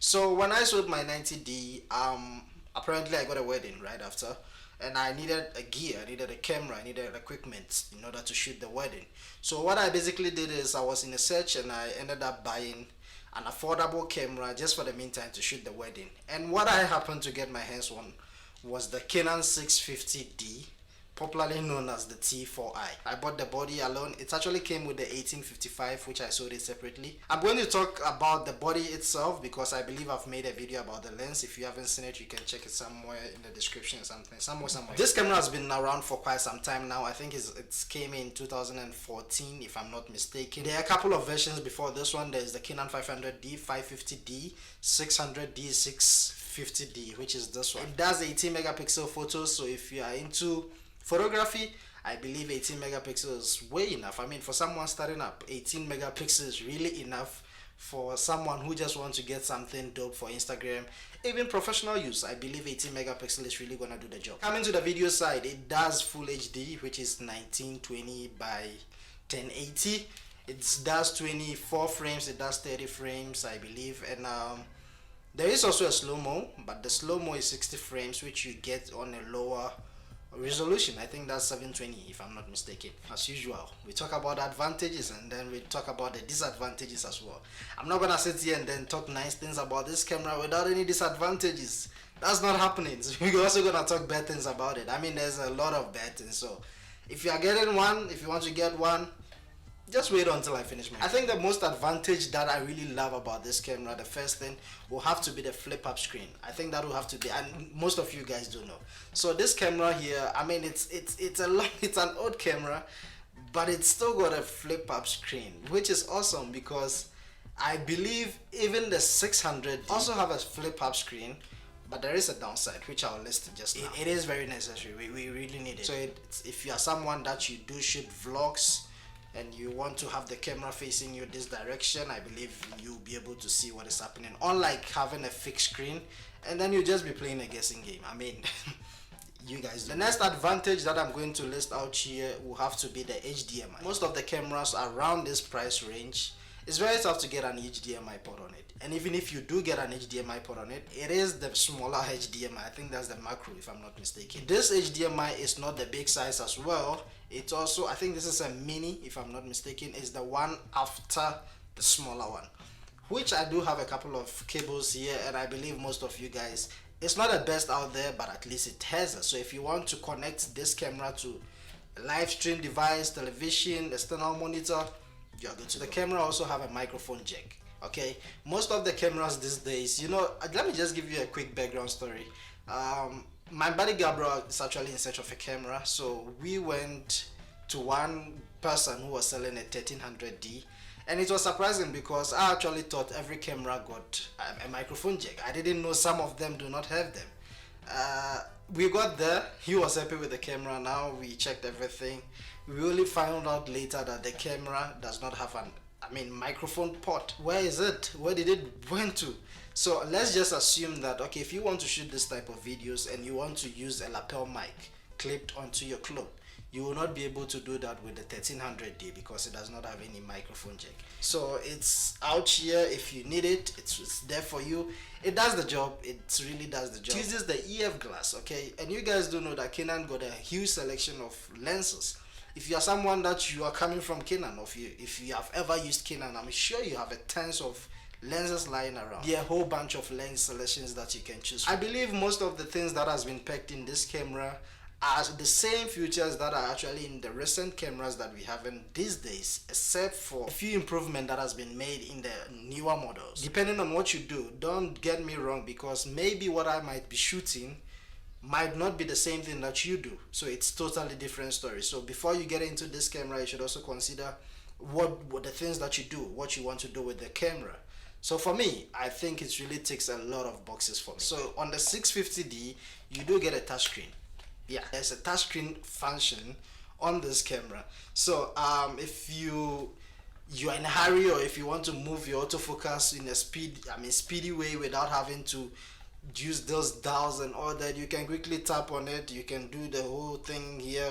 So when I sold my 90D, apparently I got a wedding right after, and I needed a gear, I needed a camera, I needed equipment in order to shoot the wedding. So what I basically did is I was in a search and I ended up buying an affordable camera just for the meantime to shoot the wedding. And what I happened to get my hands on was the Canon 650D, popularly known as the T4i. I bought the body alone. It actually came with the 1855, which I sold it separately. I'm going to talk about the body itself because I believe I've made a video about the lens. If you haven't seen it, you can check it somewhere in the description or something. Somewhere. This camera has been around for quite some time now. I think it came in 2014, if I'm not mistaken. There are a couple of versions before this one. There's the Canon 500D, 550D, 600D, 650D, which is this one. It does 18 megapixel photos, so if you are into photography, I believe 18 megapixels is way enough. I mean, for someone starting up, 18 megapixels is really enough for someone who just wants to get something dope for Instagram. Even professional use, I believe 18 megapixel is really gonna do the job. Coming to the video side, it does full HD, which is 1920 by 1080. It does 24 frames, it does 30 frames, I believe, and there is also a slow-mo, but the slow-mo is 60 frames, which you get on a lower resolution. I think that's 720 if I'm not mistaken. As usual, we talk about the advantages and then we talk about the disadvantages as well. I'm not gonna sit here and then talk nice things about this camera without any disadvantages. That's not happening. So we're also gonna talk bad things about it. I mean, there's a lot of bad things. So if you are getting one, if you want to get one, just wait until I finish I think the most advantage that I really love about this camera, the first thing will have to be the flip up screen. I think that will have to be, and most of you guys do know. So this camera here, I mean, it's an old camera, but it's still got a flip up screen, which is awesome because I believe even the 600 also have a flip up screen, but there is a downside which I'll list just now. It is very necessary. We really need it. So if you are someone that you do shoot vlogs and you want to have the camera facing you this direction, I believe you'll be able to see what is happening, unlike having a fixed screen and then you just be playing a guessing game. I mean, you guys, the next advantage that I'm going to list out here will have to be the HDMI. Most of the cameras around this price range, it's very tough to get an HDMI port on it, and even if you do get an HDMI port on it, it is the smaller HDMI. I think that's the macro if I'm not mistaken. This HDMI is not the big size as well. It's also, I think this is a mini if I'm not mistaken, is the one after the smaller one, which I do have a couple of cables here, and I believe most of you guys, it's not the best out there, but at least it has it. So if you want to connect this camera to a live stream device, television, external monitor, you're good to go. The camera also have a microphone jack. Okay, most of the cameras these days, you know, let me just give you a quick background story. My buddy Gabriel is actually in search of a camera, so we went to one person who was selling a 1300D, and it was surprising because I actually thought every camera got a microphone jack. I didn't know some of them do not have them. We got there, he was happy with the camera. Now we checked everything. We only found out later that the camera does not have microphone port. Where is it? Where did it went to? So let's just assume that, okay, if you want to shoot this type of videos and you want to use a lapel mic clipped onto your cloth, you will not be able to do that with the 1300D because it does not have any microphone jack. So it's out here. If you need it, it's there for you. It does the job. It really does the job. It uses the EF glass, okay? And you guys do know that Canon got a huge selection of lenses. If you are someone that you are coming from Canon, or if you have ever used Canon, I'm sure you have a tons of lenses lying around. There are a whole bunch of lens selections that you can choose from. I believe most of the things that has been packed in this camera are the same features that are actually in the recent cameras that we have in these days, except for a few improvement that has been made in the newer models. Depending on what you do, don't get me wrong, because maybe what I might be shooting might not be the same thing that you do, so it's totally different story. So before you get into this camera, you should also consider what the things that you do, what you want to do with the camera. So for me, I think it really ticks a lot of boxes for me. So on the 650D, you do get a touchscreen. Yeah, there's a touchscreen function on this camera. So if you're in a hurry, or if you want to move your autofocus in a speedy way without having to use those dials and all that, you can quickly tap on it. You can do the whole thing here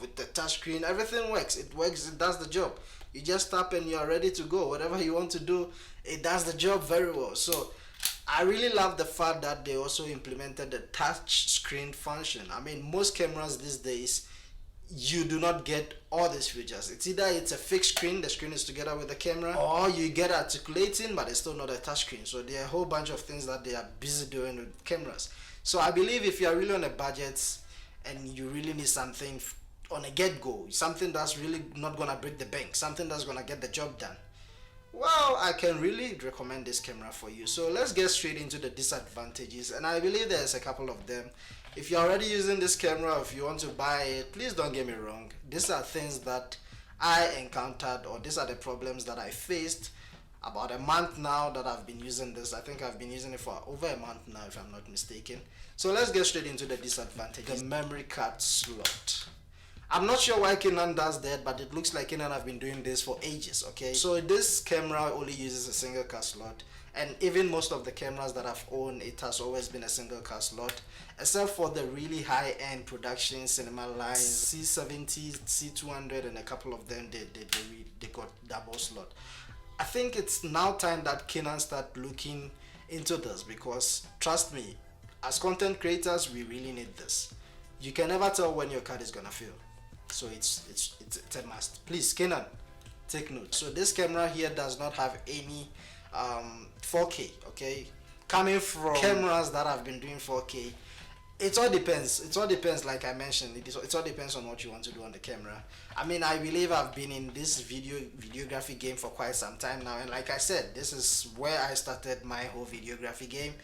with the touchscreen. Everything works. It works. It does the job. You just tap and you're ready to go. Whatever you want to do, it does the job very well. So I really love the fact that they also implemented the touch screen function. I mean, most cameras these days, you do not get all these features. It's either it's a fixed screen, the screen is together with the camera, or you get articulating, but it's still not a touch screen. So there are a whole bunch of things that they are busy doing with cameras. So I believe if you are really on a budget and you really need something on a get-go, something that's really not gonna break the bank, something that's gonna get the job done, well, I can really recommend this camera for you. So let's get straight into the disadvantages, and I believe there's a couple of them. If you're already using this camera, if you want to buy it, please don't get me wrong. These are things that I encountered, or these are the problems that I faced about a month now that I've been using this. I think I've been using it for over a month now, if I'm not mistaken. So let's get straight into the disadvantages. The memory card slot. I'm not sure why Canon does that, but it looks like Canon have been doing this for ages, okay? So this camera only uses a single card slot, and even most of the cameras that I've owned, it has always been a single card slot, except for the really high-end production cinema lines, C70, C200, and a couple of them, they got double slot. I think it's now time that Canon start looking into this, because trust me, as content creators, we really need this. You can never tell when your card is gonna fail. So it's a must. Please, Canon, take note. So this camera here does not have any 4K, okay? Coming from cameras that have been doing 4K, it all depends. It all depends, like I mentioned. It all depends on what you want to do on the camera. I mean, I believe I've been in this videography game for quite some time now, and like I said, this is where I started my whole videography game.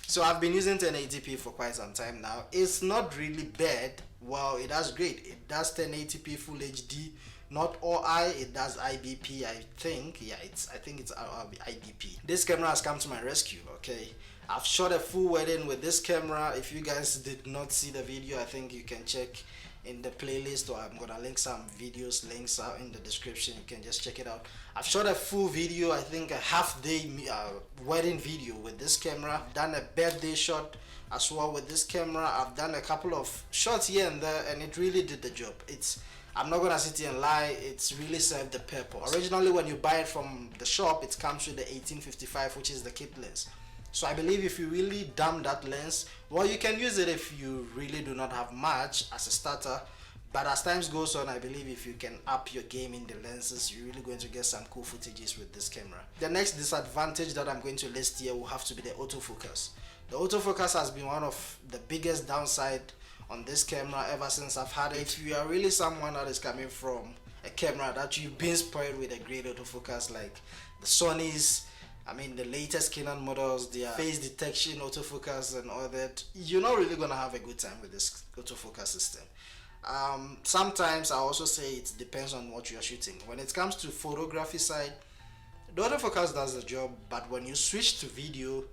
So I've been using 1080p for quite some time now. It's not really bad. Well, it does great. It does 1080p full HD, not OI. It does IBP, I think. Yeah, I think it's IBP. This camera has come to my rescue, okay? I've shot a full wedding with this camera. If you guys did not see the video, I think you can check in the playlist, or I'm gonna link some videos, links out in the description. You can just check it out. I've shot a full video, I think a half-day wedding video with this camera. I've done a birthday shot as well with this camera. I've done a couple of shots here and there, and it really did the job. I'm not gonna sit here and lie, it's really served the purpose. Originally, when you buy it from the shop, it comes with the 1855, which is the kit lens. So I believe if you really dump that lens, well, you can use it if you really do not have much as a starter. But as times goes on, I believe if you can up your game in the lenses, you're really going to get some cool footages with this camera. The next disadvantage that I'm going to list here will have to be the autofocus. The autofocus has been one of the biggest downside on this camera ever since I've had it. If you are really someone that is coming from a camera that you've been spoiled with a great autofocus, like the Sony's, I mean the latest Canon models, their face detection autofocus and all that, you're not really gonna have a good time with this autofocus system. Sometimes I also say it depends on what you're shooting. When it comes to photography side, the autofocus does the job, but when you switch to video,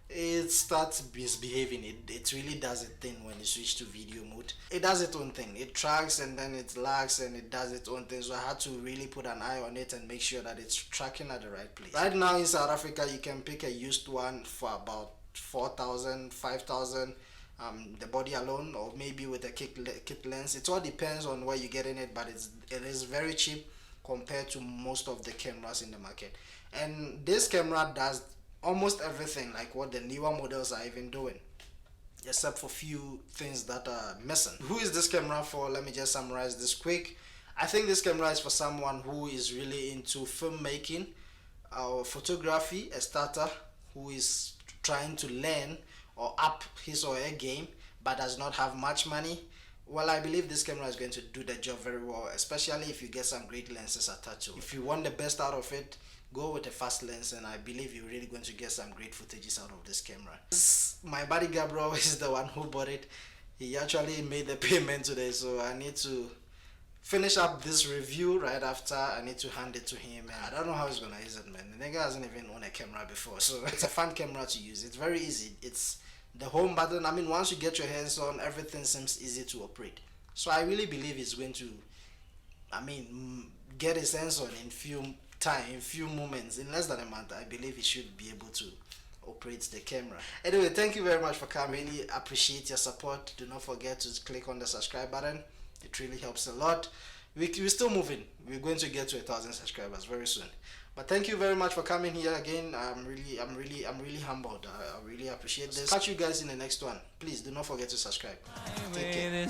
it starts misbehaving. It really does its thing when you switch to video mode. It does its own thing. It tracks and then it lags and it does its own thing. So I had to really put an eye on it and make sure that it's tracking at the right place. Right now in South Africa, you can pick a used one for about 4,000, 5,000, the body alone, or maybe with a kit lens. It all depends on where you're getting it, but it is very cheap compared to most of the cameras in the market. And this camera does almost everything like what the newer models are even doing, except for few things that are missing. Who is this camera for? Let me just summarize this quick. I think this camera is for someone who is really into filmmaking or photography, a starter who is trying to learn or up his or her game but does not have much money. Well, I believe this camera is going to do the job very well, especially if you get some great lenses attached to it. If you want the best out of it, go with a fast lens, and I believe you're really going to get some great footages out of this camera. My buddy Gabriel is the one who bought it. He actually made the payment today, so I need to finish up this review right after. I need to hand it to him, and I don't know how he's gonna use it, man. The nigga hasn't even owned a camera before, so it's a fun camera to use. It's very easy. It's the home button. I mean, once you get your hands on, everything seems easy to operate. So I really believe he's going to, get his hands on in few moments, in less than a month. I believe he should be able to operate the camera. Anyway, thank you very much for coming. Really appreciate your support. Do not forget to click on the subscribe button. It really helps a lot. We're still moving. We're going to get to 1,000 subscribers very soon. But thank you very much for coming here again. I'm really humbled. I really appreciate this. Catch you guys in the next one. Please do not forget to subscribe. Take care.